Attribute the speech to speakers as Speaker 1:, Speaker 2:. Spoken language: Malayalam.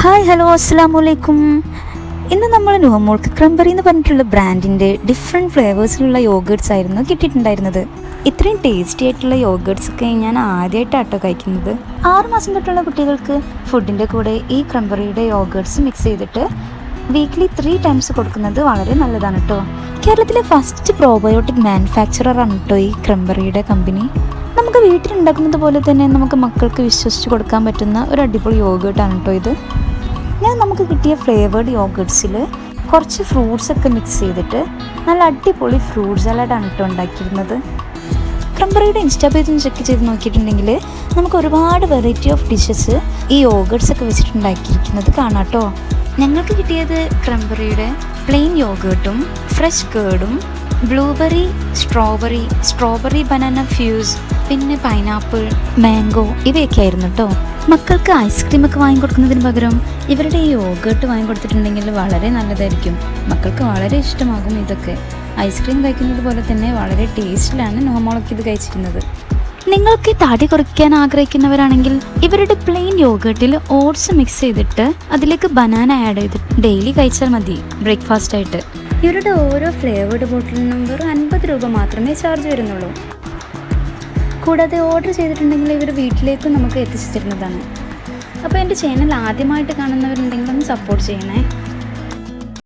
Speaker 1: ഹായ് ഹലോ അസ്സലാമലൈക്കും. ഇന്ന് നമ്മൾ നുഹമോൾക്ക് ക്രംബറി എന്ന് പറഞ്ഞിട്ടുള്ള ബ്രാൻഡിൻ്റെ ഡിഫറെൻറ്റ് ഫ്ലേവേഴ്സിലുള്ള യോഗേർട്സ് ആയിരുന്നു കിട്ടിയിട്ടുണ്ടായിരുന്നത്. ഇത്രയും ടേസ്റ്റി ആയിട്ടുള്ള യോഗേർട്സ് ഒക്കെ ഞാൻ ആദ്യമായിട്ടാട്ടോ കഴിക്കുന്നത്. 6 മാസം തൊട്ടുള്ള കുട്ടികൾക്ക് ഫുഡിൻ്റെ കൂടെ ഈ ക്രംബറിയുടെ യോഗേർട്സ് മിക്സ് ചെയ്തിട്ട് വീക്ക്ലി 3 ടൈംസ് കൊടുക്കുന്നത് വളരെ നല്ലതാണ് കേട്ടോ. കേരളത്തിലെ ഫസ്റ്റ് പ്രോബയോട്ടിക് മാനുഫാക്ചററാണ് കേട്ടോ ഈ ക്രംബറിയുടെ കമ്പനി. നമുക്ക് വീട്ടിലുണ്ടാക്കുന്നത് പോലെ തന്നെ നമുക്ക് മക്കൾക്ക് വിശ്വസിച്ച് കൊടുക്കാൻ പറ്റുന്ന ഒരു അടിപൊളി യോഗേർട്ടാണ് കേട്ടോ ഇത്. നമുക്ക് കിട്ടിയ ഫ്ലേവേർഡ് യോഗേർട്സിൽ കുറച്ച് ഫ്രൂട്ട്സൊക്കെ മിക്സ് ചെയ്തിട്ട് നല്ല അടിപൊളി ഫ്രൂട്ട് സലാഡാണ് കേട്ടോ ഉണ്ടാക്കിയിരുന്നത്. ക്രംബറിയുടെ ഇൻസ്റ്റാ പേജ് ചെക്ക് ചെയ്ത് നോക്കിയിട്ടുണ്ടെങ്കിൽ നമുക്ക് ഒരുപാട് വെറൈറ്റി ഓഫ് ഡിഷസ് ഈ യോഗേർട്സ് ഒക്കെ വെച്ചിട്ടുണ്ടാക്കിയിരിക്കുന്നത് കാണാം കേട്ടോ. ഞങ്ങൾക്ക് കിട്ടിയത് ക്രംബറിയുടെ പ്ലെയിൻ യോഗേർട്ടും ഫ്രഷ് കേർഡും ബ്ലൂബെറി സ്ട്രോബെറി ബനാന ഫ്യൂസ് പിന്നെ പൈനാപ്പിൾ മാംഗോ ഇവയൊക്കെ ആയിരുന്നു കേട്ടോ. മക്കൾക്ക് ഐസ്ക്രീമൊക്കെ വാങ്ങിക്കൊടുക്കുന്നതിന് പകരം ഇവരുടെ ഈ യോഗേർട്ട് വാങ്ങിക്കൊടുത്തിട്ടുണ്ടെങ്കിൽ വളരെ നല്ലതായിരിക്കും. മക്കൾക്ക് വളരെ ഇഷ്ടമാകും ഇതൊക്കെ. ഐസ്ക്രീം കഴിക്കുന്നത് പോലെ തന്നെ വളരെ ടേസ്റ്റിലാണ് നോമോളൊക്കെ ഇത് കഴിച്ചിരുന്നത്. നിങ്ങൾക്ക് തടി കുറയ്ക്കാൻ ആഗ്രഹിക്കുന്നവരാണെങ്കിൽ ഇവരുടെ പ്ലെയിൻ യോഗേർട്ടിൽ ഓട്സ് മിക്സ് ചെയ്തിട്ട് അതിലേക്ക് ബനാന ആഡ് ചെയ്ത് ഡെയിലി കഴിച്ചാൽ മതി ബ്രേക്ക്ഫാസ്റ്റ് ആയിട്ട്. ഇവരുടെ ഓരോ ഫ്ലേവേർഡ് ബോട്ടിലിനും വെറും 50 രൂപ മാത്രമേ ചാർജ് വരുന്നുള്ളൂ. കൂടാതെ ഓർഡർ ചെയ്തിട്ടുണ്ടെങ്കിൽ ഇവർ വീട്ടിലേക്കും നമുക്ക് എത്തിച്ചു തരുന്നതാണ്. അപ്പോൾ എൻ്റെ ചാനൽ ആദ്യമായിട്ട് കാണുന്നവരുണ്ടെങ്കിൽ ഒന്ന് സപ്പോർട്ട് ചെയ്യണേ.